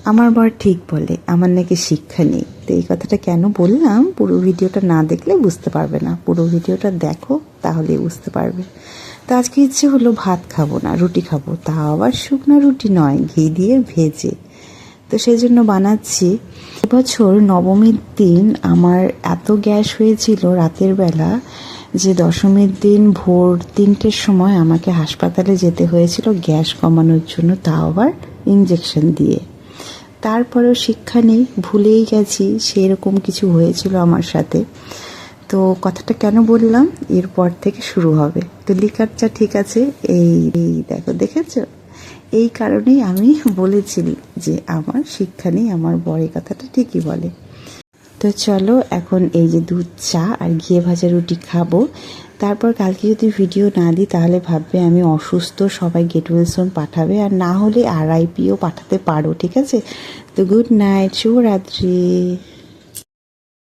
আমার বর ঠিক বলে আমার নাকি শিক্ষা নেই। তো এই কথাটা কেন বললাম, পুরো ভিডিওটা না দেখলে বুঝতে পারবে না, পুরো ভিডিওটা দেখো তাহলেই বুঝতে পারবে। তো আজকে ইচ্ছে হলো ভাত খাবো না, রুটি খাবো, তাও আবার শুকনো রুটি নয়, ঘি দিয়ে ভেজে। তো সেই জন্য বানাচ্ছি। এবছর নবমীর দিন আমার এত গ্যাস হয়েছিল রাতের বেলা যে দশমীর দিন ভোর 3টের সময় আমাকে হাসপাতালে যেতে হয়েছিল গ্যাস কমানোর জন্য, তাও আবার ইঞ্জেকশন দিয়ে। তারপরেও শিক্ষা নেই, ভুলেই গেছি সেরকম কিছু হয়েছিল আমার সাথে। তো কথাটা কেন বললাম, এরপর থেকে শুরু হবে। তো লিকার চা ঠিক আছে, এই এই দেখো, দেখেছো? এই কারণেই আমি বলেছি যে আমার শিক্ষা নেই, আমার বর এই কথাটা ঠিকই বলে। তো চলো এখন এই যে দুধ চা আর ঘিয়ে ভাজা রুটি খাবো। তারপর কালকে যদি ভিডিও না দিই তাহলে ভাববে আমি অসুস্থ, সবাই গেট ওয়েল সুন পাঠাবে, আর না হলে RIPও পাঠাতে পারো, ঠিক আছে? তো গুড নাইট, শুভরাত্রি।